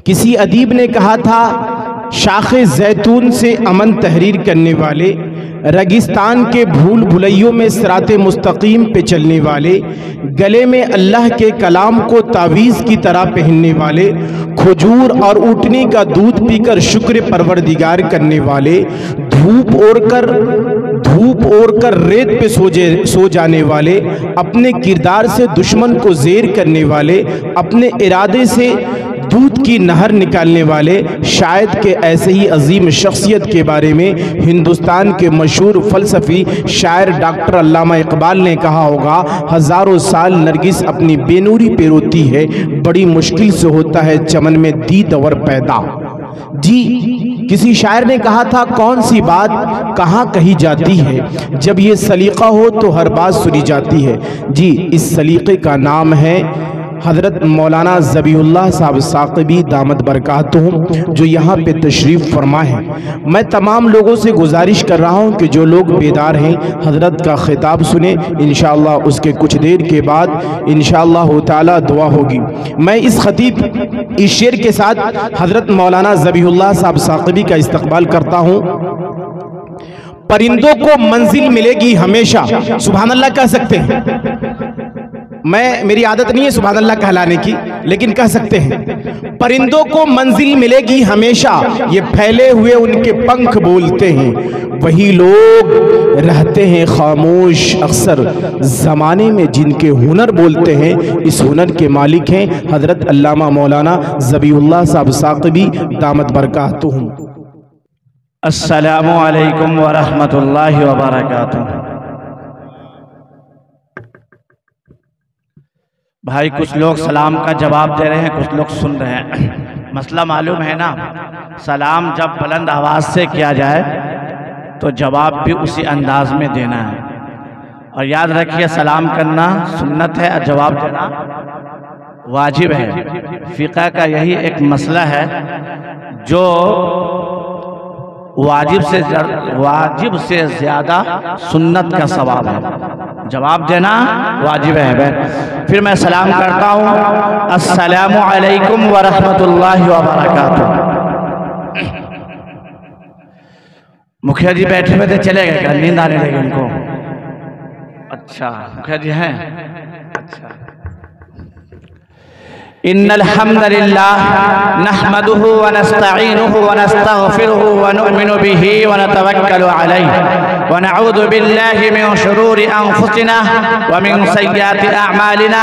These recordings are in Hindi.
किसी अदीब ने कहा था, शाखे जैतून से अमन तहरीर करने वाले, रेगिस्तान के भूल भुलैयों में सिराते मुस्तकीम पे चलने वाले, गले में अल्लाह के कलाम को तावीज़ की तरह पहनने वाले, खजूर और ऊँटनी का दूध पीकर शुक्र परवरदिगार करने वाले, धूप ओढ़कर रेत पे सो जाने वाले, अपने किरदार से दुश्मन को ज़ेर करने वाले, अपने इरादे से दूध की नहर निकालने वाले, शायद के ऐसे ही अजीम शख्सियत के बारे में हिंदुस्तान के मशहूर फ़लसफ़ी शायर डॉक्टर अल्लामा इकबाल ने कहा होगा, हज़ारों साल नरगिस अपनी बेनूरी पे रोती है, बड़ी मुश्किल से होता है चमन में दीद और पैदा। जी, किसी शायर ने कहा था, कौन सी बात कहाँ कही जाती है, जब ये सलीक़ा हो तो हर बात सुनी जाती है। जी, इस सलीक़े का नाम है हज़रत मौलाना ज़बीहुल्लाह साहब साक़िबी दामत बरकातुहुम, जो यहाँ पे तशरीफ़ फरमा है। मैं तमाम लोगों से गुजारिश कर रहा हूँ कि जो लोग बेदार हैं हज़रत का ख़िताब सुने, इंशाअल्लाह उसके कुछ देर के बाद इंशाअल्लाह ताला दुआ होगी। मैं इस ख़तीब इस शेर के साथ हज़रत मौलाना ज़बीहुल्लाह साहब साक़िबी का इस्तक़बाल करता हूँ। परिंदों को मंजिल मिलेगी हमेशा, सुभान अल्लाह कह सकते हैं। मेरी आदत नहीं है सुभान अल्लाह कहलाने की, लेकिन कह सकते हैं। परिंदों को मंजिल मिलेगी हमेशा, ये फैले हुए उनके पंख बोलते हैं, वही लोग रहते हैं खामोश अक्सर ज़माने में जिनके हुनर बोलते हैं। इस हुनर के मालिक हैं हज़रत अल्लामा मौलाना ज़बीहुल्लाह साहब साक़िबी दामत बरकातुहुम। अस्सलामु अलैकुम व रहमतुल्लाहि व बरकातुहू। भाई, कुछ लोग सलाम का जवाब दे रहे हैं, कुछ लोग सुन रहे हैं। मसला मालूम है ना, सलाम जब बुलंद आवाज़ से किया जाए तो जवाब भी उसी अंदाज में देना है। और याद रखिए, सलाम करना सुन्नत है और जवाब देना वाजिब है। फ़िक़ह का यही एक मसला है, जो वाजिब से ज़्यादा सुन्नत का सवाब है, जवाब देना वाजिब है। फिर मैं सलाम करता हूँ, अस्सलामु अलैकुम व रहमतुल्लाहि व बरकातुहू। मुखिया जी बैठे हुए थे, चले गए क्या? नींद आने लगी उनको? अच्छा, मुखिया जी हैं। अच्छा, इन्नल हम्दुलिल्लाह नहमदुहु व नस्तईनुहु व नस्तगफिरुहु व नु'मिनु बिही व नतवक्कलु अलैहि व नऊज़ु बिल्लाहि मिन शुरूरि अनफुसिना व मिन सय्यिआति अअमालिना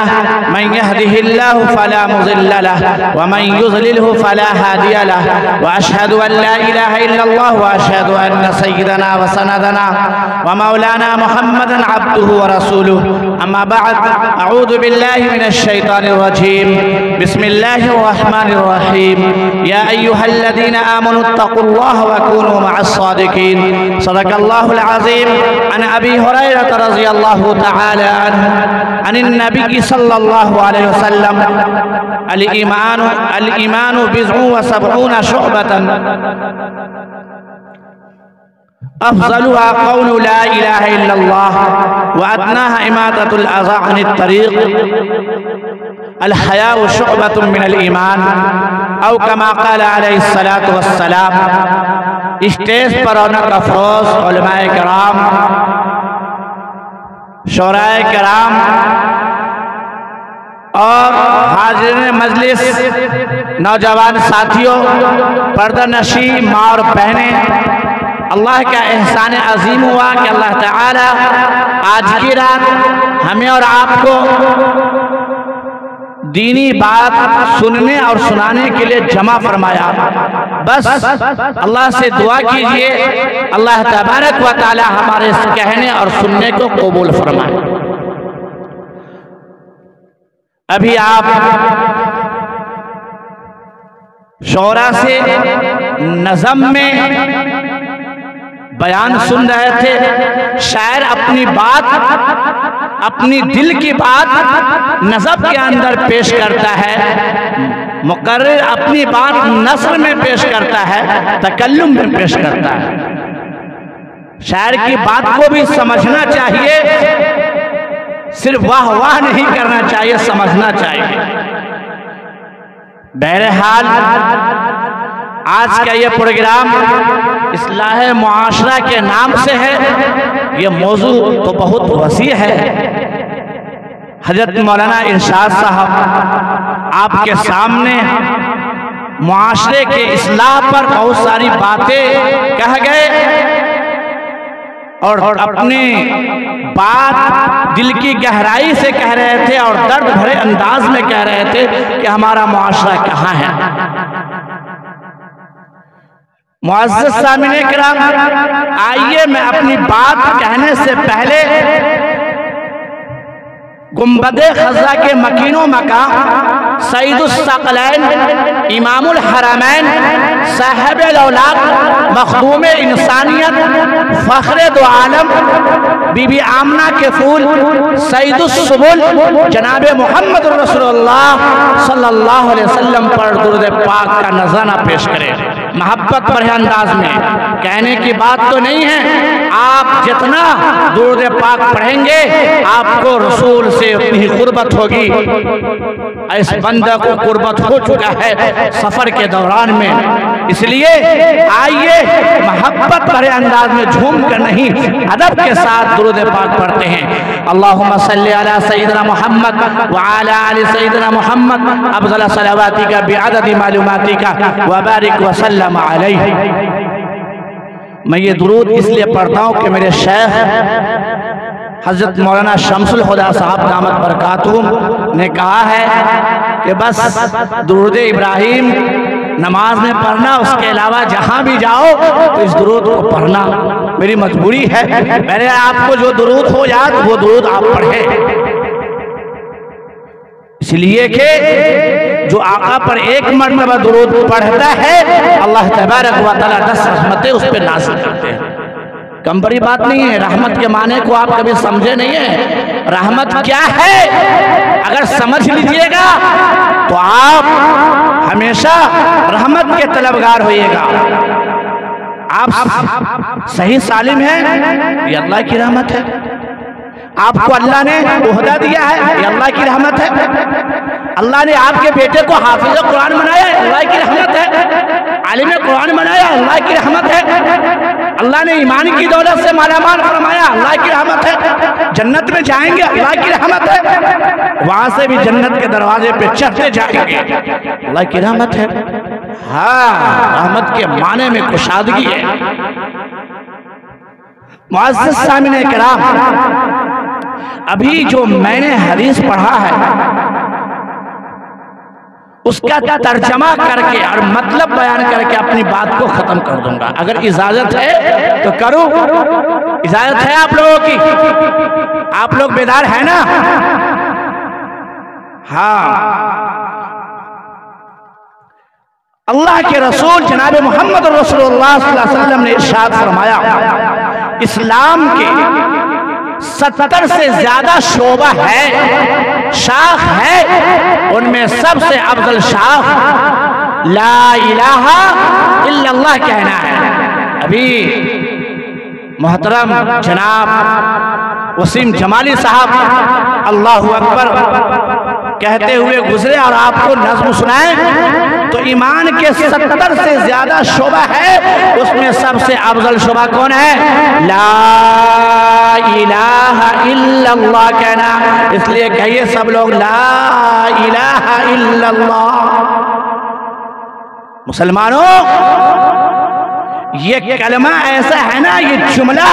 मन यहदिहिल्लाहु फला मुज़िल्ल लहु व मन युज़लिलहु फला हादिय लहु व अशहदु अन ला इलाहा इल्लल्लाह व अशहदु अन्न सय्यिदना व सनदना व मौलाना मुहम्मदन अब्दुहु व रसूलुहु। अम्मा बअद, अऊज़ु बिल्लाहि मिनश शैतानिर रजीम। बिस्मिल्लाहिर्रहमानिर्रहीम। या अय्युहल्लज़ीना आमनुत्तक़ुल्लाह व कूनू मअस्सादिक़ीन। सदक़ल्लाहुल अज़ीम। अन अबी हुरैरह रज़ियल्लाहु तआला अन्हु अनिन नबी सल्लल्लाहु अलैहि वसल्लम अल ईमानु बिज़्उन व सबऊन शुअबतन अफ़ज़लुहा क़ौलु ला इलाहा इल्लल्लाह व अदनाहा इमाततुल अज़ा अनित तरीक़ अल हयाउ शुअबतुम मिनल ईमान औ कमा क़ाला अलैहिस्सलातु वस्सलाम। स्टेज पर रौनक अफ़रोज़ उलमाए किराम, शोराए किराम और हाज़िरीन मजलिस, नौजवान साथियों, पर्दा नशी माँ और बहनें, अल्लाह का एहसान अजीम हुआ कि अल्लाह ताला आज की रात हमें और आपको दीनी बात सुनने और सुनाने के लिए जमा फरमाया। बस अल्लाह से दुआ कीजिए, अल्लाह तबारक व तआला हमारे इस कहने और सुनने को कबूल फरमाए। अभी आप शोरा से नज़म में बयान सुन रहे थे। शायर अपनी बात, अपनी दिल की बात नज़म के अंदर पेश करता है, मुकर्रिर अपनी बात नस्र में पेश करता है, तकल्लुम में पेश करता है। शायर की बात को भी समझना चाहिए, सिर्फ वाह वाह नहीं करना चाहिए, समझना चाहिए। बहरहाल आज का ये प्रोग्राम इस्लाह मुआशरा के नाम से है। ये मौजू तो बहुत वसी है। हजरत मौलाना इरशाद साहब आपके सामने मुआशरे के इस्लाह पर बहुत सारी बातें कह गए और अपनी बात दिल की गहराई से कह रहे थे और दर्द भरे अंदाज में कह रहे थे कि हमारा मुआशरा कहाँ है। मुअज़्ज़ज़ सामिने किराम, आइए मैं अपनी बात कहने से पहले गुंबदे खज़ा के मकीनो मकाम सईदुस सकलैन इमामुल हरमैन साहिब औलाद मखदूम इंसानियत फ़ख्रे दो आलम बीबी आमना के फूल सईदुस सुबुल जनाब मोहम्मद रसूलुल्लाह सल्लल्लाहु अलैहि वसल्लम पर दुरूद पाक का नज़राना पेश करें। मोहब्बत भरे अंदाज में कहने की बात तो नहीं है, आप जितना दुरूद पाक पढ़ेंगे आपको रसूल से उतनी ही कुर्बत होगी। इस बंदे को कुर्बत हो चुका है सफर के दौरान में, इसलिए आइए मोहब्बत भरे अंदाज में झूम कर नहीं अदब के साथ दुरूद पाक पढ़ते हैं। अल्लाहुम्मा सल्ली अला सय्यिदना मुहम्मद व अला आलि सय्यिदना मुहम्मद अफ़ज़ल सलावातिका बिअददि मालूमातिका व बारिक व सल्लम अलैहि। मैं ये दुरूद इसलिए पढ़ता हूँ कि मेरे शेख हज़रत मौलाना शम्सुल हुदा साहब दामत बरकातुहुम ने कहा है कि बस दुरूद इब्राहिम नमाज में पढ़ना, उसके अलावा जहाँ भी जाओ तो इस दुरूद को पढ़ना मेरी मजबूरी है। मैंने आपको जो दुरूद हो याद वो दुरूद आप पढ़ें, इसलिए कि जो आका पर एक मरतबा दुरूद पढ़ता है अल्लाह तबारक व तआला 10 रहमतें उस पर नाज़िल करते हैं। कम बड़ी बात नहीं है। रहमत के माने को आप कभी समझे नहीं है। रहमत क्या है अगर समझ लीजिएगा तो आप हमेशा रहमत के तलबगार होइएगा। आप सही सालिम हैं, ये अल्लाह की रहमत है। आपको अल्लाह ने ओहदा दिया है, ये अल्लाह की रहमत है। अल्लाह ने आपके बेटे को हाफिज कुरान बनाया, अल्लाह की रहमत है। आलिम कुरान बनाया, अल्लाह की रहमत है। अल्लाह ने ईमान की दौलत से मालामाल फरमाया, अल्लाह की रहमत है। जन्नत में जाएंगे, अल्लाह की रहमत है। वहां से भी जन्नत के दरवाजे पे चढ़ते जाएंगे, अल्लाह की रहमत है। हाँ, रहमत के माने में कुशादगी है। मुअज़्ज़ज़ सामिने किराम, अभी जो मैंने हदीस पढ़ा है उसका तर्जमा करके और मतलब बयान करके अपनी बात को खत्म कर दूंगा। अगर इजाजत है तो करूं? इजाजत है आप लोगों की? आप लोग बेदार है ना? हाँ। अल्लाह के रसूल जनाब मोहम्मद रसूलुल्लाह सल्लल्लाहु अलैहि वसल्लम ने इरशाद फरमाया, इस्लाम के 70 से ज्यादा शोबा है, शाख है, उनमें सबसे अफजल शाख ला इलाहा इल्लल्लाह कहना है। अभी मोहतरम जनाब वसीम जमाली साहब अल्लाहु अकबर कहते हुए गुजरे और आपको नज़्म सुनाए तो ईमान के 70 से ज्यादा शोबा है, उसमें सबसे अफजल शोबा कौन है? ला इलाहा इल्लल्लाह कहना। इसलिए कहिए सब लोग ला इलाहा इल्लल्लाह। मुसलमानों, ये कलमा ऐसा है ना, ये जुमला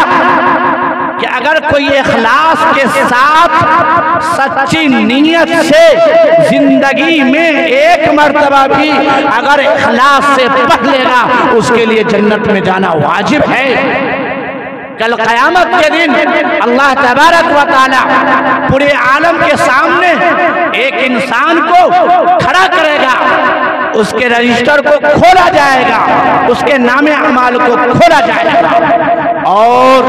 कि अगर कोई इखलास के साथ सच्ची नीयत से जिंदगी में एक मर्तबा भी अगर इखलास से पढ़ लेगा उसके लिए जन्नत में जाना वाजिब है। कल क़यामत के दिन अल्लाह तबारक व तआला पूरे आलम के सामने एक इंसान को खड़ा करेगा, उसके रजिस्टर को खोला जाएगा, उसके नामे अमाल को खोला जाएगा और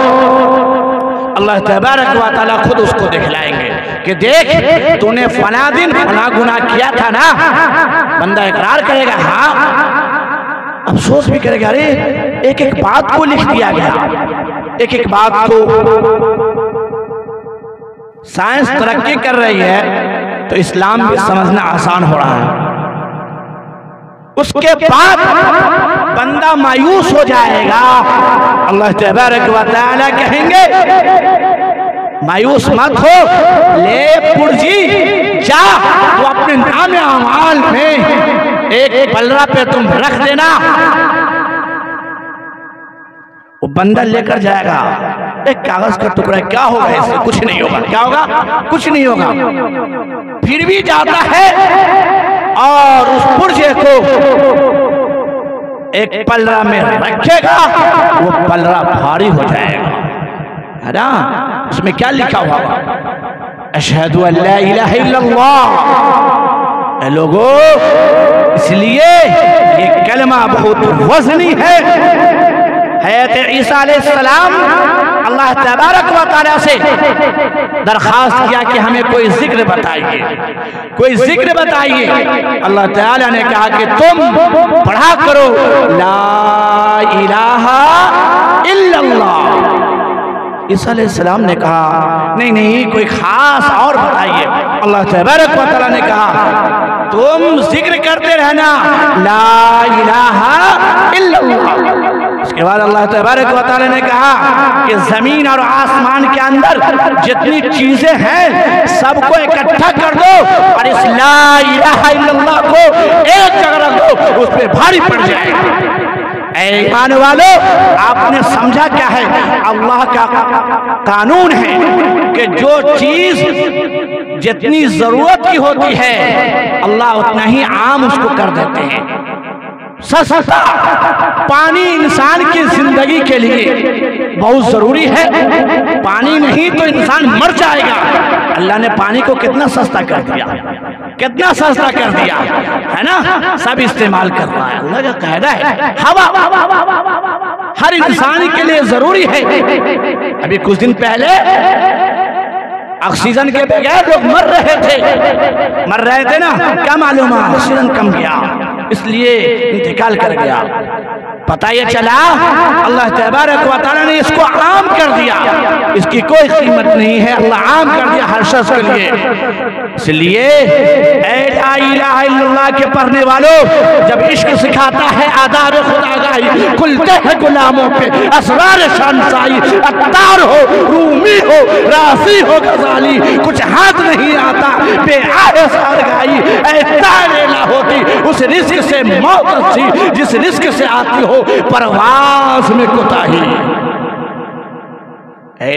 अल्लाह तबारक व तआला खुद उसको दिखलाएंगे कि देख तूने फला दिन फला गुनाह किया था ना। बंदा इकरार करेगा, हाँ, अफसोस भी करेगा, अरे एक एक बात को लिख दिया गया, एक एक बात को। साइंस तरक्की कर रही है तो इस्लाम भी समझना आसान हो रहा है। उसके बाद बंदा मायूस हो जाएगा। अल्लाह तबारक व तआला कहेंगे मायूस मत हो, ले पुरजी जा, तो अपने नाम अमाल में एक पलड़ा पे तुम रख देना, वो बंदा लेकर जाएगा। एक कागज का टुकड़ा, क्या होगा इससे? कुछ नहीं होगा। क्या होगा? कुछ नहीं होगा। फिर भी जाता है और उस पुर्जे को एक पलड़ा में रखेगा, वो पलड़ा भारी हो जाएगा, है ना? उसमें क्या लिखा हुआ? अशहदु अल्ला इलाहा इल्लल्लाह। लोगों, इसलिए ये कलमा बहुत वजनी है। हज़रत ईसा अलैहिस्सलाम अल्लाह तबारक व तआला से दरखास्त किया कि हमें कोई जिक्र बताइए, कोई जिक्र बताइए। अल्लाह ताला ने कहा कि तुम पढ़ा करो ला इलाहा इल्लल्लाह। ईसा अलैहिस्सलाम ने कहा नहीं नहीं, कोई खास और बताइए। अल्लाह तबारक व तआला ने कहा तुम जिक्र करते रहना ला इलाहा इल्लल्लाह। उसके बाद अल्लाह तबारक व तआला ने कहा कि जमीन और आसमान के अंदर जितनी चीजें हैं सबको इकट्ठा कर दो और इस ला इलाहा इल्लल्लाह को एक जगह रख दो, उस पर भारी पड़ जाएगा। ईमान वालों, आपने समझा क्या है? अल्लाह का कानून है कि जो चीज जितनी जरूरत की होती है अल्लाह उतना ही आम उसको कर देते हैं। सस्ता पानी इंसान की जिंदगी के लिए बहुत जरूरी है। पानी नहीं तो इंसान मर जाएगा। अल्लाह ने पानी को कितना सस्ता कर दिया, कितना सस्ता कर दिया, है ना? सब इस्तेमाल कर रहा है। अल्लाह का कायदा है। हवा हर इंसान के लिए जरूरी है। अभी कुछ दिन पहले ऑक्सीजन के बगैर लोग मर रहे थे ना। क्या मालूम है? ऑक्सीजन कम गया, इसलिए इंतकाल कर गया। पता ये चला अल्लाह तबारक व तआला ने इसको आम कर दिया, इसकी कोई कीमत नहीं है। अल्लाह आम कर दिया हर शख्स के लिए। इसलिए ला इलाहा इल्लल्लाह के पढ़ने वालों, जब इश्क सिखाता है आदाब खुदागाही, खुलते हैं गुलामों पे असरार शानसाई। अत्तार हो, रूमी हो, रासी हो, गजाली, कुछ हाथ नहीं आता बेआहे सारगाई। ऐसा होती उस रिस्क से मौत अच्छी जिस रिस्क से आती हो परवाज़ में कोताही।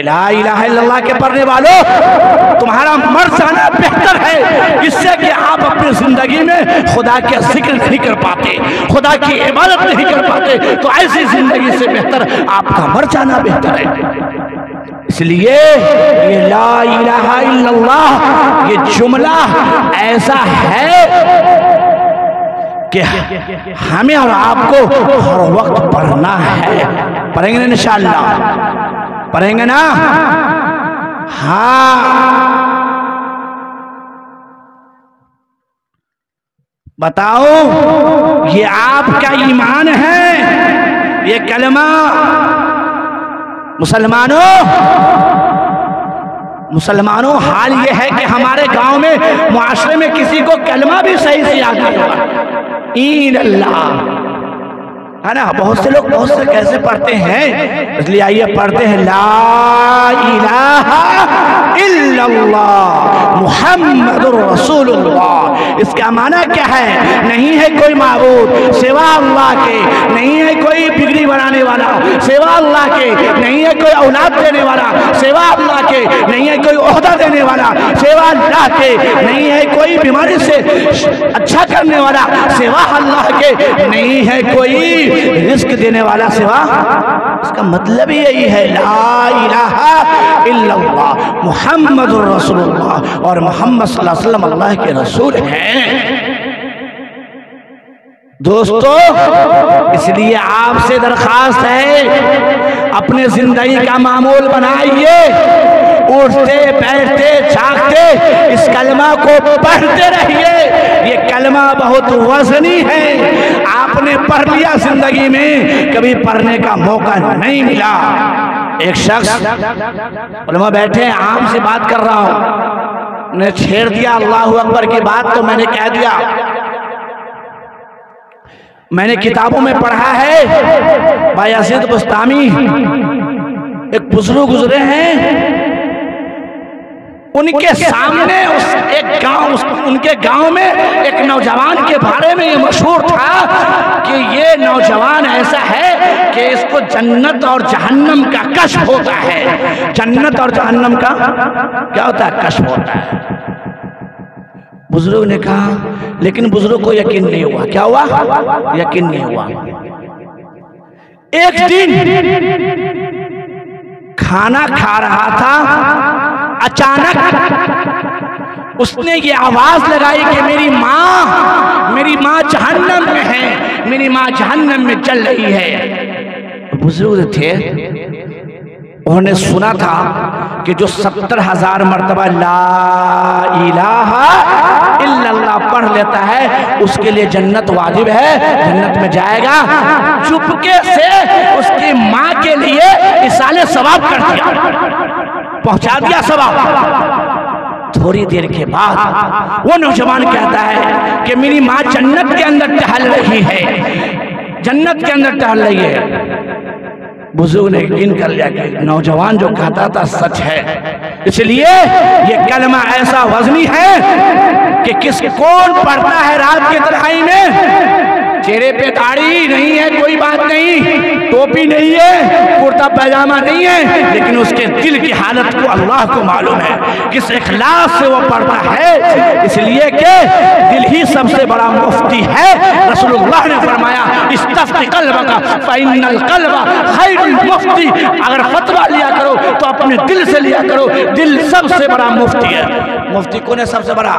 ला इलाहा इल्लल्लाह के पढ़ने वालों, तुम्हारा मर जाना बेहतर है इससे कि आप अपनी जिंदगी में खुदा का जिक्र नहीं कर पाते, खुदा की इबादत नहीं कर पाते, तो ऐसी जिंदगी से बेहतर आपका मर जाना बेहतर है। इसलिए ये ला इलाहा इल्लल्लाह ये जुमला ऐसा है कि हमें और आपको हर वक्त पढ़ना है। पढ़ेंगे ना इंशाअल्लाह? पढ़ेंगे ना? हाँ, बताओ ये आपका ईमान है, ये कलमा। मुसलमानों हाल ये है कि हमारे गांव में मुआशरे में किसी को कलमा भी सही से याद नहीं होगा। ईन अल्लाह, है ना? बहुत से लोग बहुत से कैसे पढ़ते हैं, इसलिए आइए पढ़ते हैं ला इलाहा इल्लल्लाह मुहम्मदुर रसूलुल्लाह। इसका माना क्या है? नहीं है कोई माबूद सिवा अल्लाह के, नहीं है कोई बिगड़ी बनाने वाला सिवा अल्लाह के, नहीं है कोई औलाद देने वाला सिवा अल्लाह के, नहीं है कोई ओहदा देने वाला सिवा अल्लाह के, नहीं है कोई बीमारी से अच्छा करने वाला सिवा अल्लाह के, नहीं है कोई रिस्क देने वाला सिवा। इसका मतलब ही यही है ला इलाहा इल्लल्लाह मुहम्मदुर रसूलुल्लाह, और मोहम्मद सल्लल्लाहु अलैहि वसल्लम अल्लाह के रसूल हैं। दोस्तों, इसलिए आपसे दरखास्त है अपने जिंदगी का मामूल बनाइए, उठते बैठते जागते इस कलमा को पढ़ते रहिए। ये कलमा बहुत वजनी है, आपने पढ़ लिया जिंदगी में, कभी पढ़ने का मौका नहीं मिला। एक शख्स उलमा बैठे हैं, आम से बात कर रहा हूं, ने छेड़ दिया अल्लाह अकबर की बात, तो मैंने कह दिया मैंने किताबों में पढ़ा है, बायजीद बुस्तामी एक बुजुर्ग गुजरे हैं, उनके सामने उनके गांव में एक नौजवान के बारे में ये मशहूर था कि ये नौजवान ऐसा है कि इसको जन्नत और जहन्नम का कश्फ होता है। जन्नत और जहन्नम का क्या होता है? कश्फ होता है। बुजुर्ग ने कहा, लेकिन बुजुर्ग को यकीन नहीं हुआ। क्या हुआ? यकीन नहीं हुआ। एक दिन खाना खा रहा था, अचानक उसने ये आवाज लगाई कि मेरी माँ जहन्नम में है, मेरी माँ जहन्नम में चल रही है। बुजुर्ग थे, उन्होंने सुना था कि जो 70,000 मर्तबा ला इलाहा इल्लल्लाह पढ़ लेता है उसके लिए जन्नत वाजिब है, जन्नत में जाएगा। चुपके से उसकी माँ के लिए इसाले सवाब कर दिया, पहुंचा दिया सवाब। थोड़ी देर के बाद वो नौजवान कहता है कि मेरी माँ जन्नत के अंदर टहल रही है, जन्नत के अंदर टहल रही है। बुजुर्ग ने यकीन कर लिया कि नौजवान जो कहता था सच है, इसलिए ये कलमा ऐसा वजनी है कि कौन पढ़ता है रात की तन्हाई में, चेहरे पे दाढ़ी नहीं है, कोई बात नहीं, टोपी नहीं है, कुर्ता पैजामा नहीं है, लेकिन उसके दिल की हालत को अल्लाह को मालूम है, किस इखलास से वो पढ़ता है। इसलिए कि दिल ही सबसे बड़ा मुफ्ती है। रसूलुल्लाह ने फरमाया, इस्तफ्ति क़ल्बका फ़इन्नल क़ल्बा खैरुल मुफ्ती। अगर फतवा लिया करो तो अपने दिल से लिया करो, दिल सबसे बड़ा मुफ्ती है। मुफ्ती कौन है? सबसे बड़ा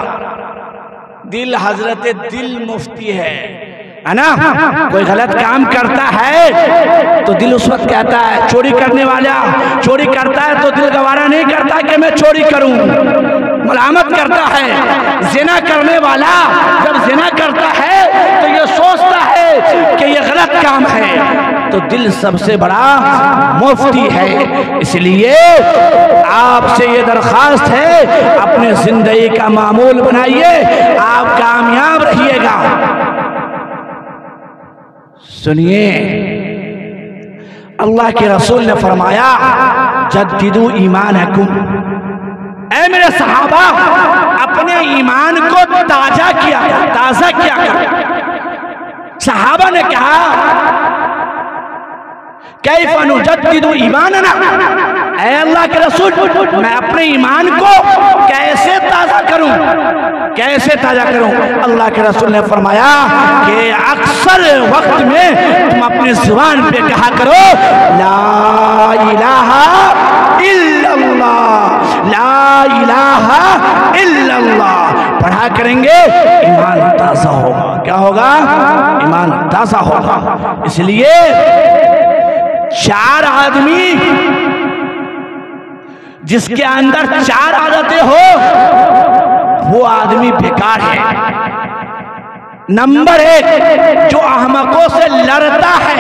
दिल। हजरत दिल मुफ्ती है ना। कोई गलत काम करता है तो दिल उस वक्त कहता है, चोरी करने वाला चोरी करता है तो दिल गवारा नहीं करता कि मैं चोरी करूं, मलामत करता है। जिना करने वाला जब जिना करता है तो ये सोचता है कि ये गलत काम है, तो दिल सबसे बड़ा मुफ्ती है। इसलिए आपसे ये दरख्वास्त है, अपने जिंदगी का मामूल बनाइए, आप कामयाब रहिएगा। सुनिए, अल्लाह के रसूल ने फरमाया, जद्दिदू ईमानकुम। ऐ मेरे सहाबा, अपने ईमान को ताजा किया, ताजा किया कर। सहाबा ने कहा, कैफ़ नुजद्दिदु ईमानना। ऐ अल्लाह के रसूल, मैं अपने ईमान को कैसे ताजा करूं, कैसे ताजा करूं? अल्लाह के रसूल ने फरमाया कि अक्सर वक्त में तुम अपनी जुबान पे कहा करो, ला इलाहा इल्लल्लाह, ला इलाहा इल्लल्लाह। पढ़ा करेंगे, ईमान ताजा होगा। क्या होगा? ईमान ताजा होगा। इसलिए 4 आदमी जिसके अंदर 4 आदतें हो, वो आदमी बेकार है। नंबर 1, जो अहमकों से लड़ता है,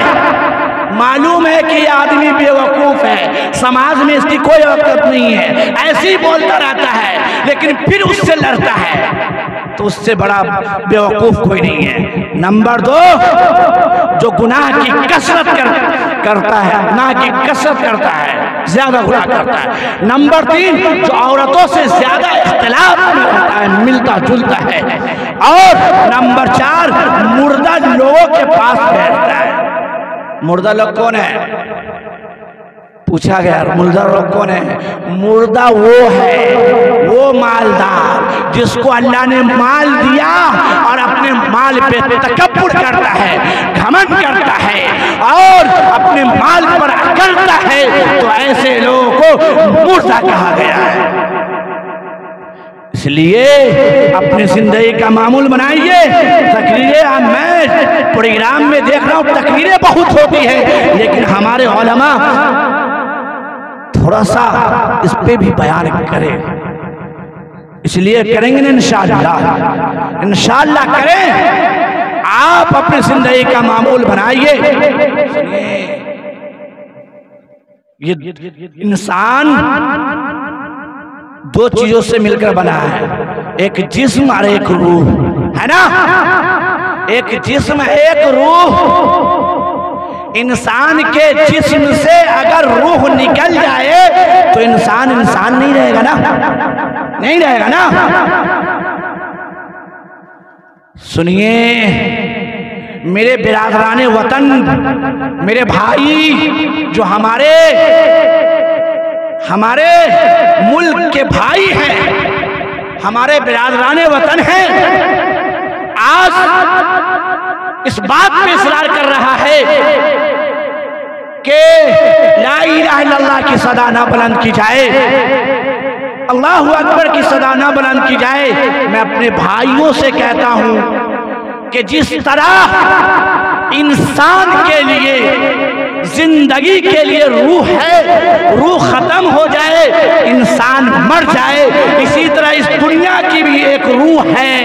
मालूम है कि यह आदमी बेवकूफ है, समाज में इसकी कोई औकात नहीं है, ऐसे ही बोलता रहता है, लेकिन फिर उससे लड़ता है, तो उससे बड़ा बेवकूफ कोई नहीं है। नंबर 2, जो गुनाह की कसरत करता है, गुनाह की कसरत करता है, ज्यादा गुनाह करता है। नंबर 3, जो औरतों से ज्यादा इख्तिलाफ में रहता है, मिलता जुलता है। और नंबर 4, मुर्दा लोगों के पास बैठता है। मुर्दा लोग कौन है? पूछा गया, मुर्दा लोग कौन है? मुर्दा वो है, वो मालदार जिसको अल्लाह ने माल दिया और अपने माल पे तकब्बुर करता है, घमंड करता है और अपने माल पर करता है, तो ऐसे लोगों को मुर्दा कहा गया है। इसलिए अपनी जिंदगी का मामूल बनाइए। तकरीरें मैं प्रोग्राम में देख रहा हूँ, तकरीरें बहुत होती है, लेकिन हमारे उलमा थोड़ा सा इस पे भी बयान करें। इसलिए करेंगे ना इंशाअल्लाह, इंशाअल्लाह करें। आप अपनी जिंदगी का मामूल बनाइए। ये इंसान 2 चीजों से मिलकर बना है, एक जिस्म और एक रूह, है ना। एक जिस्म एक रूह, इंसान के जिस्म से अगर रूह निकल जाए तो इंसान इंसान नहीं रहेगा ना, नहीं रहेगा ना। सुनिए मेरे बिरादराने वतन, मेरे भाई जो हमारे मुल्क के भाई हैं, हमारे बिरादराने वतन हैं, आज इस बात पे इसरार कर रहा है कि ला इलाहा इल्लल्लाह की सदा ना बुलंद की जाए, अल्लाहु अकबर की सदा ना बुलंद की जाए। मैं अपने भाइयों से कहता हूं कि जिस तरह इंसान के लिए जिंदगी के लिए रूह है, रूह खत्म हो जाए इंसान मर जाए, इसी तरह इस दुनिया की भी एक रूह है,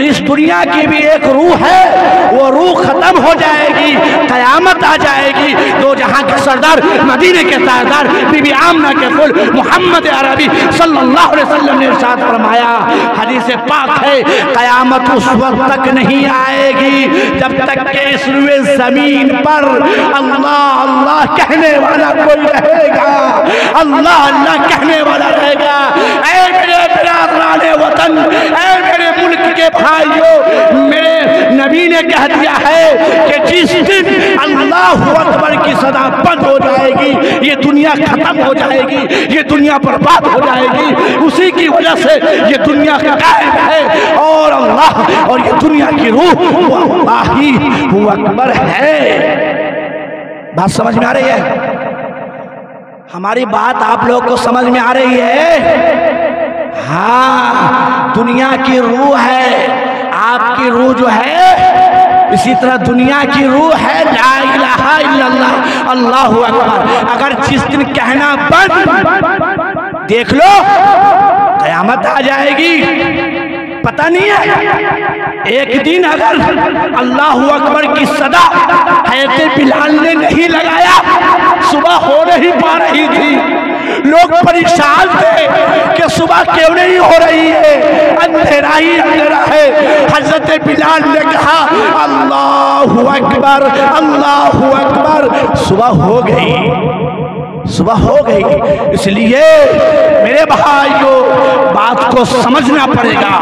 इस दुनिया की भी एक रूह है, वो रूह खत्म हो जाएगी, कयामत आ जाएगी। दो जहां के सरदार मदीने के ताजदार बीबी आमना के फुल मोहम्मद अरबी सल्लल्लाहु अलैहि वसल्लम ने इरशाद फरमाया, हदीस पाक है, कयामत उस वक्त तक नहीं आएगी जब तक के इस रुए जमीन पर अल्लाह अल्लाह कहने वाला कोई रहेगा, अल्लाह अल्लाह कहने वाला रहेगा। ऐ मेरे बिरादराने वतन, ऐ मेरे मुल्क के भाइयों, मेरे नबी ने कह दिया है कि जिस दिन अल्लाहु अकबर की सदा बंद हो जाएगी, ये दुनिया खत्म हो जाएगी, ये दुनिया बर्बाद हो जाएगी, उसी की वजह से ये दुनिया कायम है। और अल्लाह और ये दुनिया की रूह वो अल्लाह ही हु अकबर है। बात समझ में आ रही है? हमारी बात आप लोग को समझ में आ रही है? हाँ, दुनिया की रूह है, आपकी रूह जो है इसी तरह दुनिया की रूह है ला इलाहा इल्लल्लाह अल्लाहु अकबर। अगर जिस दिन कहना बंद, देख लो कयामत आ जाएगी, पता नहीं है। एक दिन अगर अल्लाहु अकबर की सदा हज़रत बिलाल ने नहीं लगाया, सुबह हो नहीं पा रही थी, लोग परेशान थे कि सुबह क्यों नहीं हो रही है, अंधेरा ही अंधेरा है। हजरत बिलाल ने कहा अल्लाहु अकबर अल्लाहु अकबर, सुबह हो गई, सुबह हो गई। इसलिए मेरे भाइयों बात को समझना पड़ेगा,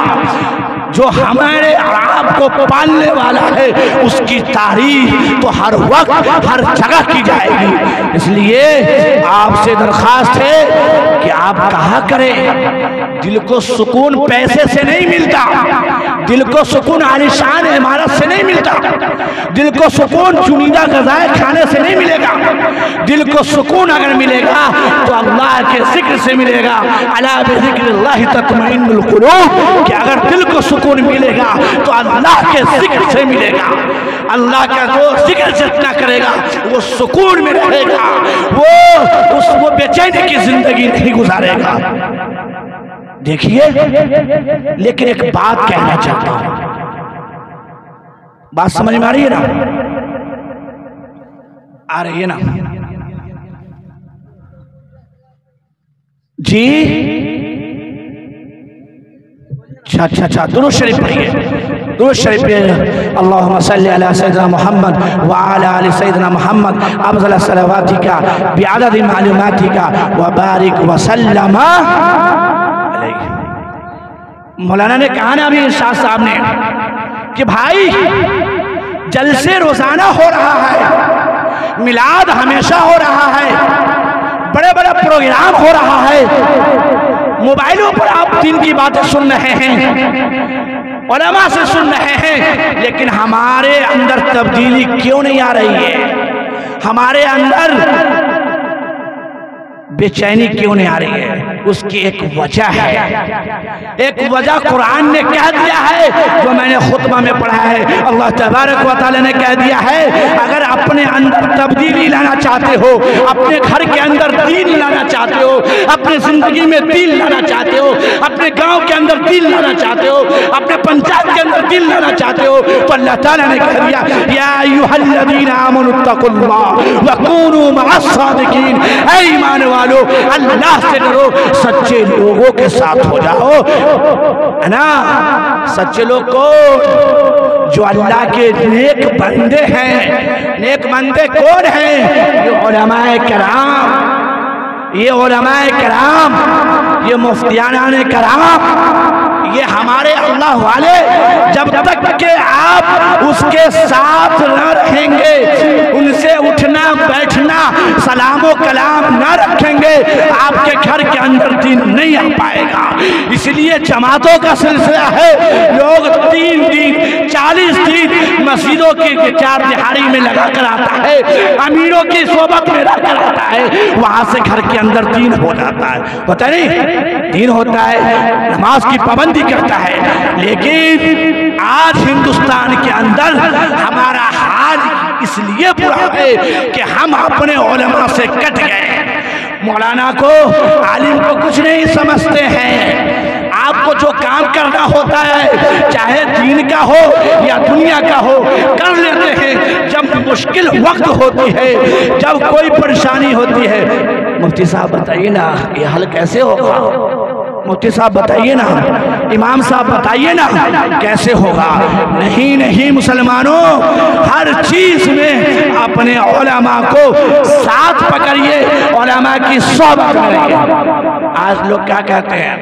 जो हमारे आपको पालने वाला है उसकी तारीफ तो हर वक्त हर जगह की जाएगी। इसलिए आपसे दरखास्त है कि आप कहा करें, दिल को सुकून पैसे से नहीं मिलता, दिल को सुकून आलीशान इमारत से नहीं मिलता, दिल को सुकून चुनिंदा ग़िज़ाएं खाने से नहीं मिलेगा। दिल को सुकून अगर मिलेगा तो अल्लाह के जिक्र से मिलेगा। अला बिज़िक्रिल्लाहि तत्मइन्नुल क़ुलूब, कि अगर दिल को सुकून मिलेगा तो अल्लाह के जिक्र से मिलेगा। अल्लाह का जो जिक्र जितना करेगा वो सुकून में रहेगा, वो बेचैनी की जिंदगी नहीं गुजारेगा। देखिए, लेकिन एक बात कहना चाहता हूं, बात समझ में आ रही है ना? आ रही है ना जी? अच्छा अच्छा, दुरूद शरीफ पढ़िए, दुरूद शरीफ पढ़िए। अल्लाहुम्मा सल्ली अला सय्यिदिना मुहम्मद व अला आलि सय्यिदिना मुहम्मद अफ़ज़ल सलावातिका बिअददि मालूमातिका व बारिक व सल्लम अलैहि। मौलाना ने कहा ना अभी शाह साहब ने कि भाई जलसे रोजाना हो रहा है, मिलाद हमेशा हो रहा है, बड़े बड़े प्रोग्राम हो रहा है, मोबाइलों पर आप दिन की बातें सुन रहे हैं, उलमा से सुन रहे हैं, लेकिन हमारे अंदर तब्दीली क्यों नहीं आ रही है? हमारे अंदर बेचैनी क्यों नहीं आ रही है? उसकी एक वजह है, एक वजह कुरान ने कह दिया है, जो मैंने खुतबा में पढ़ा है। अल्लाह तबारक व तआला ने कह दिया है, अगर अपने अंदर तब्दीली लाना चाहते हो, अपने घर के अंदर दीन लाना चाहते हो, अपने जिंदगी में दीन लाना चाहते हो, अपने गांव के अंदर दीन लाना चाहते हो, अपने पंचायत के अंदर दीन लाना चाहते हो, तो अल्लाह ताला ने कह दिया या अय्युहल्लज़ीना आमनुत्तकुल्लाह व कूनू मअस-सादिकीन, ऐ ईमान वालो अल्लाह से डरो, सच्चे लोगों के साथ हो जाओ, है ना? सच्चे लोग को जो अल्लाह के नेक बंदे हैं। नेक बंदे कौन हैं? ये उलमाए कराम, ये उलमाए कराम, ये मुफ्तियाने कराम, ये हमारे अल्लाह वाले। जब तक के आप उसके साथ न रहेंगे, उनसे उठना बैठना सलामो कलाम न रखेंगे, आपके घर के अंदर दीन नहीं आ पाएगा। इसलिए जमातों का सिलसिला है। लोग 3 दिन 40 दिन मस्जिदों की चार दिहाड़ी में लगा कर आता है, अमीरों की सोबत में रहकर आता है, वहां से घर के अंदर दीन हो जाता है। पता नहीं दीन होता है, नमाज की पाबंदी करता है। लेकिन आज हिंदुस्तान के अंदर हमारा हाल इसलिए बुरा है कि हम अपने उलमा से कट गए। मौलाना को, आलिम को कुछ नहीं समझते हैं। आपको जो काम करना होता है, चाहे दीन का हो या दुनिया का हो, कर लेते हैं। जब मुश्किल वक्त होती है, जब कोई परेशानी होती है, मुफ्ती साहब बताइए ना ये हल कैसे होगा? मुफ्ती साहब बताइए ना, इमाम साहब बताइए ना कैसे होगा? नहीं नहीं मुसलमानों, हर चीज में अपने उलमा को साथ पकड़िए, उलमा की सोबत करिए। आज लोग क्या कहते हैं,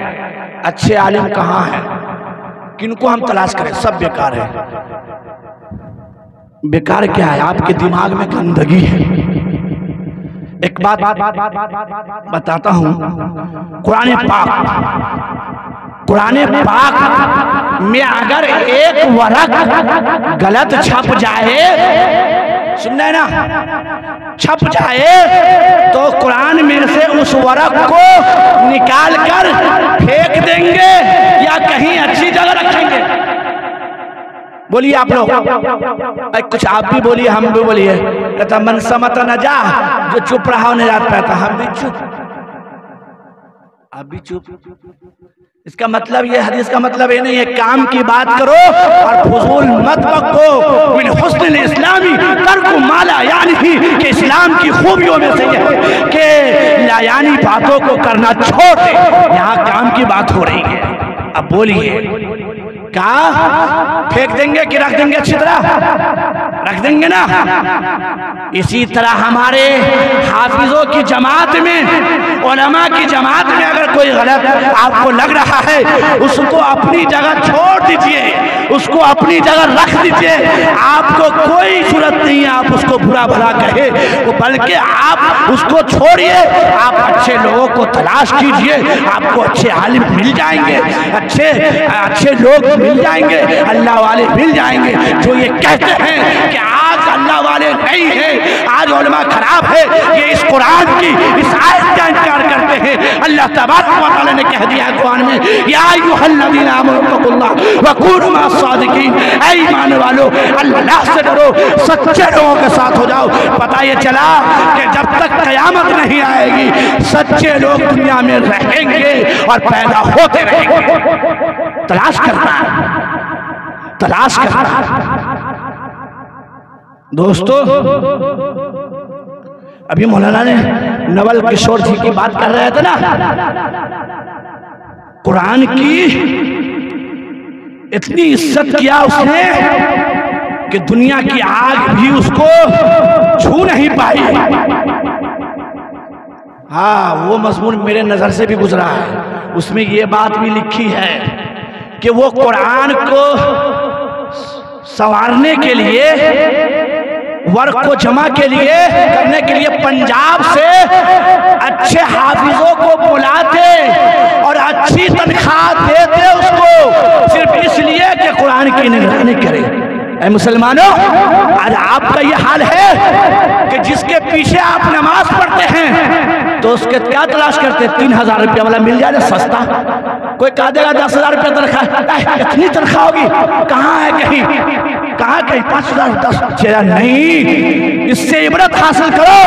अच्छे आलिम कहाँ हैं, किनको हम तलाश करें? सब बेकार है। बेकार क्या है? आपके दिमाग में गंदगी है। एक बात बताता हूं, कुरान पाक में अगर एक वरक गलत छप जाए, सुनना है ना, छप जाए तो कुरान में से उस वरक को निकाल कर फेंक देंगे या कहीं अच्छी जगह रखेंगे? बोलिए आप लोग, कुछ आप भी बोलिए, हम भी बोलिए। कहता मन समत न जा, जो चुप रहा निजात पाता। हम भी चुप, आप भी चुप। इसका मतलब ये, हदीस का मतलब ये नहीं है काम की बात करो और फजूल मत बको। मिन हुस्निल इस्लामी तर्कु मा ला यानी, कि इस्लाम की खूबियों में से यह है कि लायानी बातों को करना छोड़ दे। यहाँ काम की बात हो रही है। अब बोलिए, क्या फेंक देंगे कि रख देंगे? अच्छी तरह रख देंगे ना। इसी तरह हमारे हाफिजों की जमात में, उलमा की जमात में अगर कोई गलत आपको लग रहा है, उसको अपनी जगह छोड़ दीजिए, उसको अपनी जगह रख दीजिए। आपको कोई जरूरत नहीं है आप उसको बुरा भला कहे, बल्कि आप उसको छोड़िए। आप अच्छे लोगों को तलाश कीजिए, आपको अच्छे आलिम मिल जाएंगे, अच्छे लोग मिल जाएंगे, अल्लाह वाले मिल जाएंगे, जो ये कहते हैं कि आज अल्लाह वाले नहीं है, आज उलमा खराब है, ये इस कुरान की इस आयत का इनकार करते हैं। अल्लाह तबारक व तआला ने कह दिया कुरान में, या अय्युहल्लज़ीना आमनू तक़ुल्लाह व कूनू मअस-सादिक़ीन, ऐ ईमान वालों अल्लाह से डरो, सच्चे लोगों के साथ हो जाओ। पता ये चला कि जब तक क़यामत नहीं आएगी, सच्चे लोग दुनिया में रहेंगे और पैदा होते रहेंगे। तलाश करना, तलाश करना। दोस्तों, अभी मौलाना ने नवल किशोर जी की बात कर रहे थे ना, कुरान की इतनी इज्जत किया उसने कि दुनिया की आग भी उसको छू नहीं पाई। हाँ, वो मजमून मेरे नजर से भी गुजरा है, उसमें ये बात भी लिखी है कि वो कुरान को संवारने के लिए, वर्क को जमा के लिए करने के लिए पंजाब से अच्छे हाफिजों को बुलाते और अच्छी तनख्वाह देते उसको, सिर्फ इसलिए कि कुरान की निगरानी करे। ऐ मुसलमानों, आज आपका ये हाल है कि जिसके पीछे आप नमाज पढ़ते हैं तो उसके क्या तलाश करते? 3000 रुपया वाला मिल जाए सस्ता। कोई कह देगा 10,000 रुपया तनख्वाह, इतनी तनख्वाह होगी? कहाँ है कहीं, कहाँ कहीं 5,000 10,000 नहीं। इससे इबरत हासिल करो,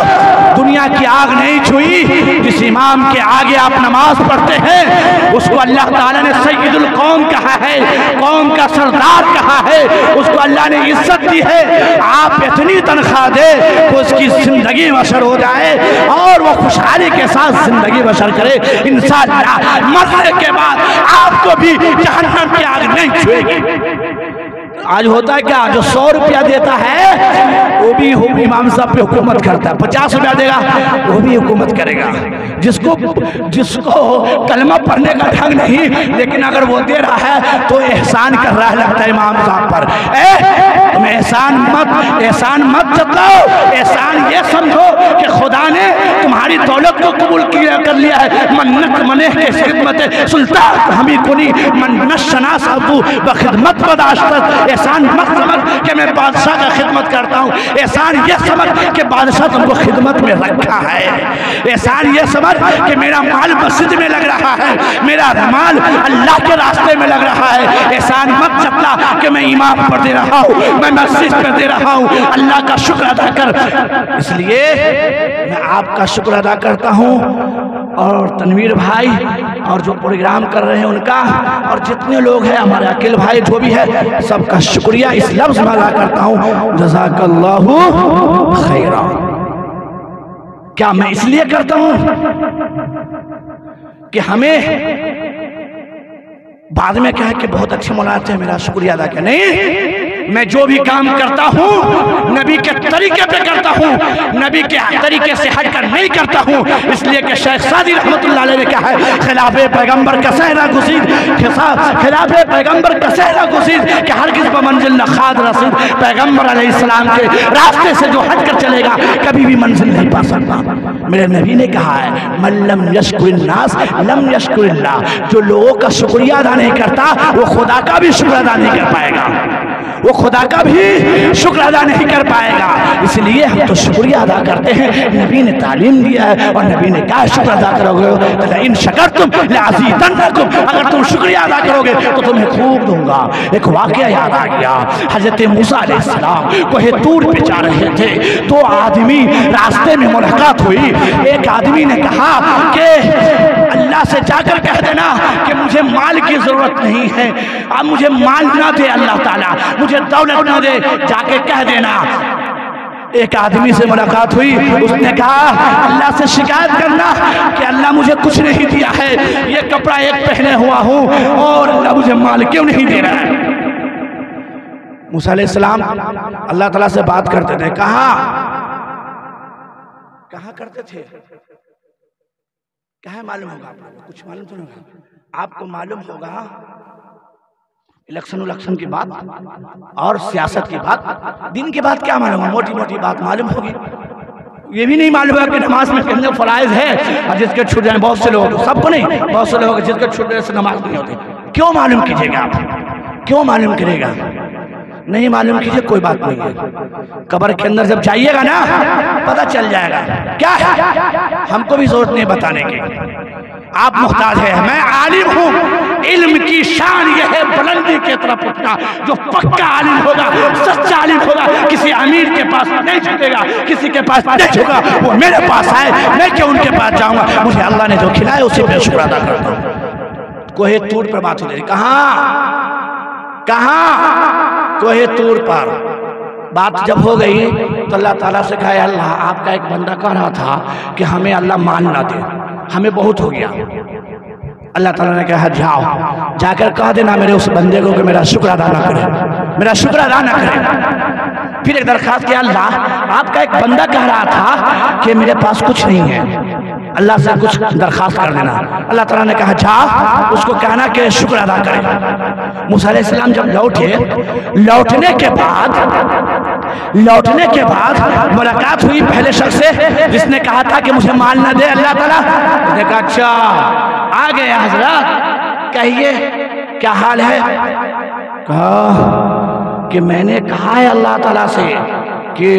दुनिया की आग नहीं छुई। जिस इमाम के आगे आप नमाज पढ़ते हैं उसको अल्लाह ताला ने सैयदुल कौम कहा है, कौम का सरदार कहा है, उसको अल्लाह ने इज्जत दी है। आप इतनी तनख्वाह दे तो उसकी जिंदगी बसर हो जाए और वो खुशहाली के साथ जिंदगी बसर करे। इंशाअल्लाह मरने के बाद आपको भी जहन्नम की आग नहीं छुएगी। आज होता है क्या, जो 100 रुपया देता है वो भी इमाम साहब पे हुकूमत करता है, 50 रुपया देगा वो भी हुकूमत करेगा। जिसको कलमा पढ़ने का ढंग नहीं, लेकिन अगर वो दे रहा है तो एहसान कर रहा है, लगता है इमाम साहब पर। तुम एहसान मत जताओ, एहसान ये समझो कि खुदा ने तुम्हारी दौलत को कबूल कर लिया है। मन्नत मने के खिदमत सुल्तान हमी कुनी मन्नत शनास अबू व खिदमत बदाश्त। एहसान मत समझ कि मैं बादशाह का खिदमत करता हूँ, एहसान ये समझ कि बादशाह तुमको खिदमत में रखा है। एहसान ये समझ कि मेरा माल मस्जिद में लग रहा है, मेरा माल अल्लाह के रास्ते में लग रहा है। एहसान मत जतला कि मैं इमाम पर दे रहा हूँ, मैं मस्जिद पर दे रहा हूँ, अल्लाह का शुक्र अदा कर। इसलिए मैं आपका शुक्र अदा करता हूँ और तनवीर भाई और जो प्रोग्राम कर रहे हैं उनका, और जितने लोग हैं हमारे अकील भाई जो भी है, सबका शुक्रिया इस लफ्ज़ में अदा करता हूँ, जज़ाकल्लाहु खैरा। क्या मैं इसलिए करता हूँ कि हमें बाद में क्या है कि बहुत अच्छे मौलाना थे, मेरा शुक्रिया अदा किया? नहीं, मैं जो भी काम करता हूँ नबी के तरीके पे करता हूँ, नबी के तरीके से हटकर नहीं करता हूँ। इसलिए कि शेख सादी रहमतुल्लाह अलैह ने कहा है, खिलाफे पैगंबर का सहरा गुसीद, खिलाफे पैगंबर का सहरा गुसीद कि हर किस मंजिल न खाद रसीद। पैगंबर अलैहिस्सलाम के रास्ते से जो हटकर चलेगा कभी भी मंजिल नहीं पा सकता। मेरे नबी ने कहा है, मन लम यशकुरिन्नास लम यशकुरिल्लाह। जो लोगों का शुक्रिया अदा नहीं करता वो खुदा का भी शुक्र अदा नहीं कर पाएगा, वो खुदा का भी शुक्र अदा नहीं कर पाएगा। इसलिए हम तो शुक्रिया अदा करते हैं, नबी ने तालीम दिया है और नबी ने कहा शुक्र अदा करोगे इन शकरतुम लअज़ीदन्नकुम, अगर तुम शुक्रिया अदा करोगे तो तुम्हें खूब दूंगा। एक वाकया याद आ गया, हजरत मूसा अलैहिस्सलाम कोहे तूर पे जा रहे थे, तो आदमी रास्ते में मुलाकात हुई। एक आदमी ने कहा कि अल्लाह से जाकर कह देना कि मुझे माल की जरूरत नहीं है, अब मुझे माल ना दे अल्लाह ताला, मुझे दौलत ना दे, जाके कह देना। एक आदमी से मुलाकात हुई, उसने कहा अल्लाह से शिकायत करना कि अल्लाह मुझे कुछ नहीं दिया है, ये कपड़ा एक पहने हुआ हूँ और अल्लाह मुझे माल क्यों नहीं दे रहा है। मूसा अलैहिस्सलाम अल्लाह ताला से बात करते थे, कहाँ करते थे, क्या है मालूम होगा आपको? कुछ मालूम तो नहीं, आपको मालूम होगा इलेक्शन की बात और सियासत की बात, दिन की बात क्या मालूम है, मोटी मोटी बात मालूम होगी। ये भी नहीं मालूम है कि नमाज में कितने फराइज है और जिसके छूट जाए, बहुत से लोग, सबको नहीं, बहुत से लोग जिसके छूटने से नमाज नहीं होती। क्यों मालूम कीजिएगा आप, क्यों मालूम करेगा? नहीं मालूम कीजिए, कोई बात नहीं है। कब्र के अंदर जब जाइएगा ना पता चल जाएगा क्या है, हमको भी जरूरत नहीं बताने की। आप मुख्ताज है, मैं आलिम हूँ। इल्म की शान यह है बुलंदी की तरफ उठना। जो पक्का आलिम होगा, सच्चा आलिम होगा, किसी अमीर के पास नहीं झुकेगा, किसी के पास नहीं झुका, वो मेरे पास आए, मैं क्यों उनके पास जाऊंगा। मुझे अल्लाह ने जो खिलाया उसी पे शुक्र अदा करता हूँ। कोहे तूर पर बात हो रही, कहाँ कोहे तूर पर बात जब हो गई तो अल्लाह ताला से कहा, अल्लाह आपका एक बंदा कह रहा था कि हमें अल्लाह मान ना दे, हमें बहुत हो गया। अल्लाह ताला ने कहा, जाओ जाकर कह देना मेरे उस बंदे को कि मेरा शुक्र अदा ना करे, मेरा शुक्र अदा ना करे। फिर एक दरखास्त किया, अल्लाह आपका एक बंदा कह रहा था कि मेरे पास कुछ नहीं है, अल्लाह से कुछ दरखास्त कर देना। अल्लाह ताला ने कहा, जा उसको कहना कि शुक्र अदा करे। मूसा अलैहिस्सलाम जब लौटने के बाद मुलाकात हुई पहले शख्स से जिसने कहा था कि मुझे माल ना दे अल्लाह ताला, उसने कहा, अच्छा आ गए हजरत, कहिए क्या हाल है। कहा कि मैंने कहा है अल्लाह ताला से कि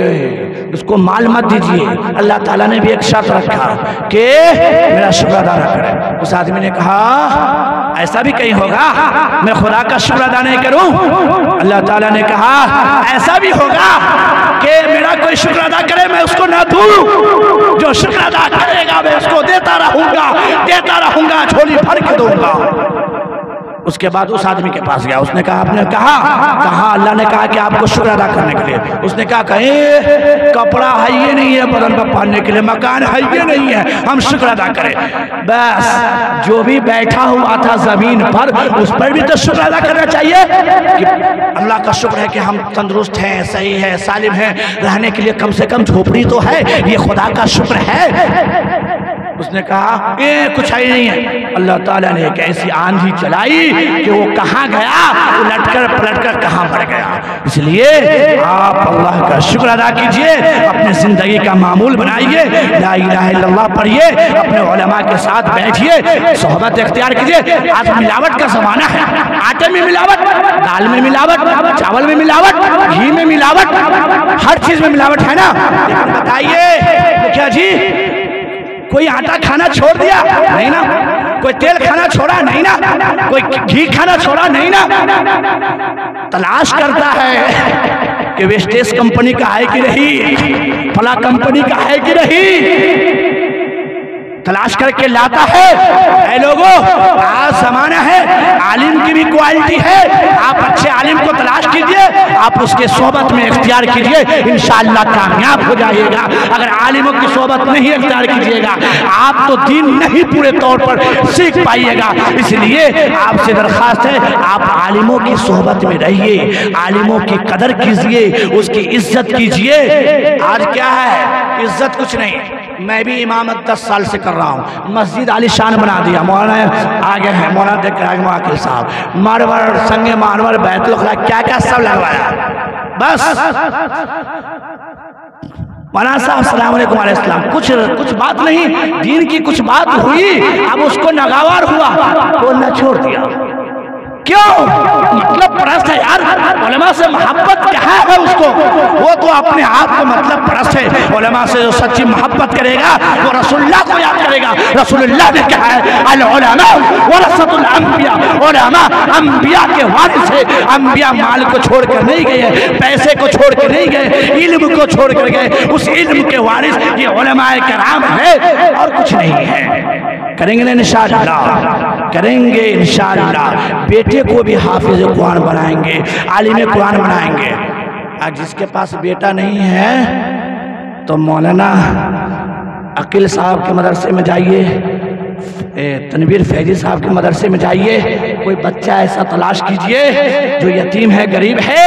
उसको माल मत दीजिए, अल्लाह ताला ने भी एक शर्त रखा कि मेरा शुक्र अदा न करे। उस आदमी ने कहा, ऐसा भी कहीं होगा मैं खुदा का शुक्र अदा नहीं करूं? अल्लाह ताला ने कहा, ऐसा भी होगा कि मेरा कोई शुक्र अदा करे मैं उसको ना दूं, जो शुक्र अदा करेगा मैं उसको देता रहूंगा, झोली भर के दूंगा। उसके बाद उस आदमी के पास गया, उसने कहा आपने कहा अल्लाह ने कहा कि आपको शुक्र अदा करने के लिए। उसने कहा कहे कपड़ा है ये नहीं है बदन पर पहनने के लिए, मकान है ये नहीं है, हम शुक्र अदा करें। बस जो भी बैठा हुआ था जमीन पर उस पर भी तो शुक्र अदा करना चाहिए कि अल्लाह का शुक्र है कि हम तंदुरुस्त हैं, सही है, सालिम हैं, रहने के लिए कम से कम झोपड़ी तो है, ये खुदा का शुक्र है। उसने कहा ये कुछ ही नहीं है। अल्लाह ताला ने एक ऐसी आंधी चलाई कि वो कहाँ गया, उलटकर पलटकर कहाँ बढ़ गया। इसलिए आप अल्लाह का शुक्र अदा कीजिए, अपनी जिंदगी का मामूल बनाइए, ला इलाहा इल्लल्लाह पढ़िए, अपने उलमा के साथ बैठिए, सोहबत इख्तियार कीजिए। आज मिलावट का जमाना है, आटे में मिलावट, दाल में मिलावट, चावल में मिलावट, घी में मिलावट, हर चीज में मिलावट है ना। लेकिन बताइए मुखिया जी, कोई आटा खाना छोड़ दिया? नहीं ना। कोई तेल खाना छोड़ा? नहीं ना। कोई घी खाना छोड़ा? नहीं ना। तलाश करता है कि वेस्टेज कंपनी का है कि नहीं, फला कंपनी का है कि नहीं, तलाश करके लाता है। लोगों आज जमाना है, आलिम की भी क्वालिटी है, आप अच्छे आलिम को तलाश कीजिए, आप उसके सोहबत में इख्तियार कीजिए, इंशाअल्लाह कामयाब हो जाइएगा। अगर आलिमों की सोहबत नहीं इख्तियार कीजिएगा आप तो दीन नहीं पूरे तौर पर सीख पाइएगा। इसलिए आपसे दरख्वास्त है आप आलिमों की सोहबत में रहिए, आलिमों की कदर कीजिए, उसकी इज्जत कीजिए। आज क्या है, इज्जत कुछ नहीं। मैं भी इमामत 10 साल से कर रहा हूँ, मस्जिद आलीशान बना दिया, मौलाना आगे हैं, मौलाना देख रहे हैं साहब, मारवर संगे मारवर बैतुल खला क्या क्या सब लगवाया। बस मौलाना साहब अस्सलाम वालेकुम वालेकुम, कुछ बात नहीं, दीन की कुछ बात हुई, अब उसको नागवार हुआ, बोलना छोड़ दिया। क्यों? मतलब परस्त है यार, उलमा से मोहब्बत क्या है उसको, वो तो अपने आप को मतलब परस्त है। उलमा से जो सच्ची मोहब्बत करेगा वो रसूलुल्लाह को याद करेगा। रसूलुल्लाह ने कहा है अल उलमा वरसतुल अंबिया, उलमा अंबिया के वारिस है। अंबिया माल को छोड़ कर नहीं गए, पैसे को छोड़ कर नहीं गए, इल्म को छोड़ कर गए, उस इल्म के वारिस ये उलमाए कराम है और कुछ नहीं है। करेंगे इंशाअल्लाह, करेंगे इंशाअल्लाह। बेटे को भी हाफिज कुरान बनाएंगे, आलिम कुरान बनाएंगे। आज जिसके पास बेटा नहीं है तो मौलाना अकील साहब के मदरसे में जाइए, तनवीर फैजी साहब के मदरसे में जाइए, कोई बच्चा ऐसा तलाश कीजिए जो यतीम है, गरीब है,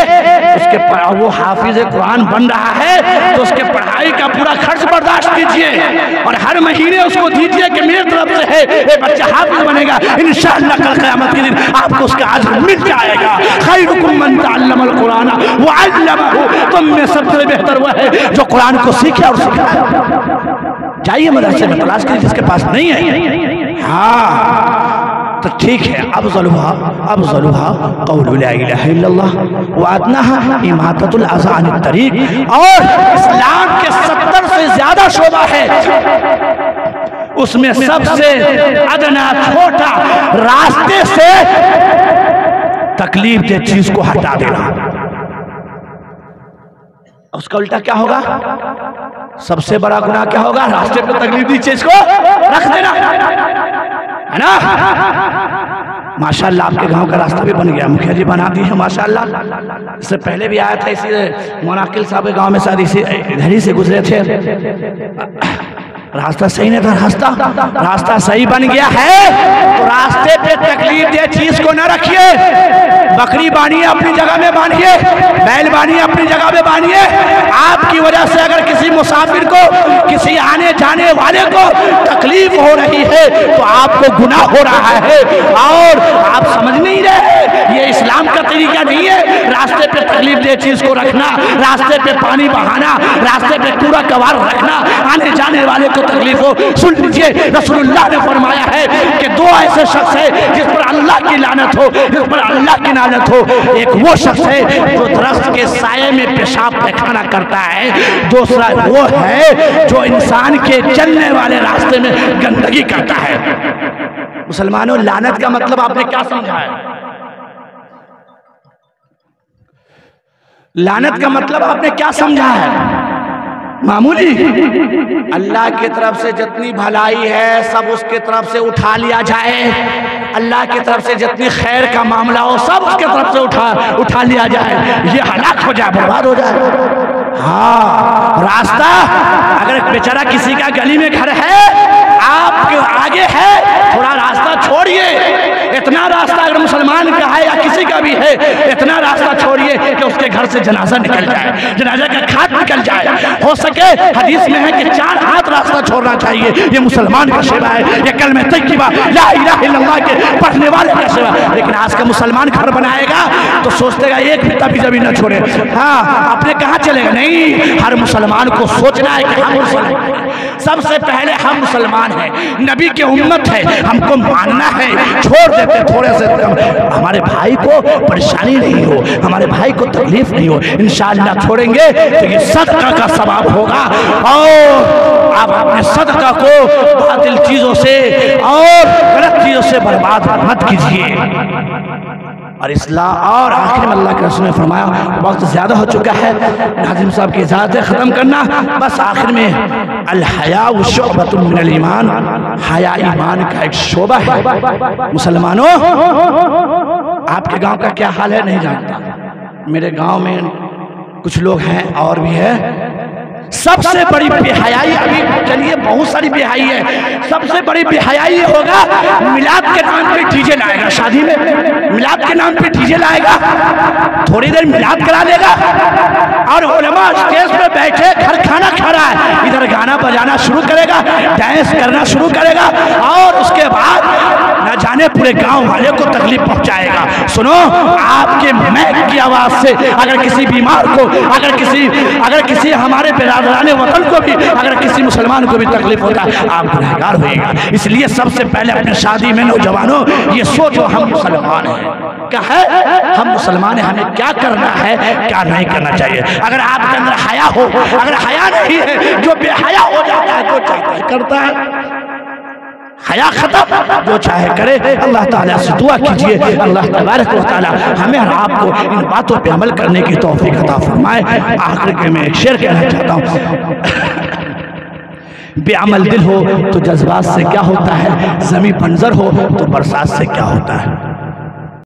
उसके वो हाफिज कुरान बन रहा है तो उसके पढ़ाई का पूरा खर्च बर्दाश्त कीजिए और हर महीने उसको दीजिए कि मेरी तरफ से है ये बच्चा हाफिज बनेगा, इंशाअल्लाह कल क़यामत के दिन आपको उसका अज्र मिल जाएगा। खैरुकुम मन तअल्लमल कुरान व अल्लमहु, तुम में सबसे बेहतर वह है जो कुरान को सीखे और सिखाए। जाइए मदरसे में तलाश कीजिए जिसके पास नहीं है। हाँ तो ठीक है, अब ज़लुहा क़ौलु ला इलाहा इल्लल्लाह व अदनाहा इमाततुल अज़ा अनित तरीक़। और इस्लाम के 70 से ज्यादा शोबा है, उसमें सबसे अदना छोटा रास्ते से तकलीफ दे चीज को हटा देना। उसका उल्टा क्या होगा? सबसे बड़ा गुनाह क्या होगा? रास्ते पे तकलीफ दी चीज को रख देना, है ना। माशाल्लाह आपके गांव का रास्ता भी बन गया, मुखिया जी बना दी है माशाल्लाह। इससे पहले भी आया था, इसी मोनाकिल साहब के गांव में शायद इसी इधर ही से गुजरे थे। रास्ता सही नहीं था, रास्ता सही बन गया है तो रास्ते पे तकलीफ दे चीज को न रखिए। बकरी बांधिए अपनी जगह में बांधिए, बैल बांधिए अपनी जगह में बांधिए। आपकी वजह से अगर किसी मुसाफिर को, किसी आने जाने वाले को तकलीफ हो रही है तो आपको गुनाह हो रहा है और आप समझ नहीं रहे। ये इस्लाम का तरीका नहीं है रास्ते पे तकलीफ दे चीज को रखना, रास्ते पे पानी बहाना, रास्ते पे कूड़ा कबाड़ रखना, आने जाने वाले को तकलीफ हो। सुन लीजिए, रसूलुल्लाह ने फरमाया है कि दो ऐसे शख्स है जिस पर अल्लाह की लानत हो, जिस पर अल्लाह की लानत हो। एक वो शख्स है जो दरख्त के साये में पेशाब पैखाना करता है, दूसरा वो है जो इंसान के चलने वाले रास्ते में गंदगी करता है। मुसलमानों, लानत का मतलब आपने क्या समझा है? लानत का मतलब आपने क्या समझा है? मामूली। अल्लाह की तरफ से जितनी भलाई है सब उसके तरफ से उठा लिया जाए, अल्लाह की तरफ से जितनी खैर का मामला हो सब उसके तरफ से उठा लिया जाए, ये हलाक हो जाए, बर्बाद हो जाए। हाँ, रास्ता अगर बेचारा किसी का गली में घर है, आपके आगे है, थोड़ा रास्ता छोड़िए। इतना रास्ता अगर मुसलमान का है या किसी का भी है, इतना रास्ता छोड़िए कि उसके घर से जनाजा निकल जाए, जनाजा का खाट निकल जाए। हो सके हदीस में है कि 4 हाथ रास्ता छोड़ना चाहिए। ये मुसलमान का सेवा है, ये कलमे तय्यबा ला इलाहा इल्लल्लाह के पढ़ने वाले का सेवा। लेकिन आज का मुसलमान घर बनाएगा तो सोचतेगा एक भी तभी जमीन न छोड़े। हाँ, अपने कहाँ चलेगा? नहीं, हर मुसलमान को सोचना है कि हम मुसलमान, सबसे पहले हम मुसलमान हैं, नबी की उम्मत है, हमको मानना है। छोड़ देते थोड़े से, हमारे भाई को परेशानी नहीं हो, हमारे भाई को तकलीफ नहीं हो, इंशाअल्लाह छोड़ेंगे तो ये सदका का सवाब होगा। और आप अपने सदका को बातिल चीजों से और गलत चीजों से बर्बाद मत कीजिए। और इस्लाम और आखिर में अल्लाह के रसूल ने फरमाया, वक्त ज़्यादा हो चुका है, नाज़िम साहब की इजाज़त है ख़त्म करना। बस आखिर में अल हया शुअबतुम मिनल ईमान, हया ईमान का एक शोबा है। मुसलमानों, आपके गांव का क्या हाल है नहीं जानता, मेरे गांव में कुछ लोग हैं और भी है। सबसे बड़ी बेहयाई, अभी चलिए बहुत सारी बेहयाई है, सबसे बड़ी बेहयाई ये होगा मिलाद के नाम पे डीजे लाएगा, शादी में मिलाद के नाम पे डीजे लाएगा, थोड़ी देर मिलाद करा देगा और उलमा स्टेज पे बैठे घर खाना खा रहा है, इधर गाना बजाना शुरू करेगा, डांस करना शुरू करेगा और उसके बाद न जाने पूरे गांव वाले को तकलीफ पहुंचाएगा। सुनो, आपके महक की आवाज से अगर किसी बीमार को, अगर किसी हमारे बिरादराने वतन को भी, अगर किसी मुसलमान को भी तकलीफ होता है, आप गुनहगार होइएगा। इसलिए सबसे पहले अपनी शादी में नौजवानों ये सोचो, हम मुसलमान हैं, क्या है हम मुसलमान हैं, हमें क्या करना है क्या नहीं करना चाहिए। अगर आपके अंदर हया हो, अगर हया नहीं है, जो बेहया हो जाता है, जो चाहता है करता है, हया खत्म, जो चाहे करे। अल्लाह ताला से दुआ कीजिए, अल्लाह तबारक व तआला हमें और आपको इन बातों पे अमल करने की तौफीक अता फरमाए। आखिर के मैं एक शेर कहना चाहता हूँ, बेअमल दिल हो तो जज्बात से क्या होता है, ज़मीं बंजर हो तो बरसात से क्या होता है।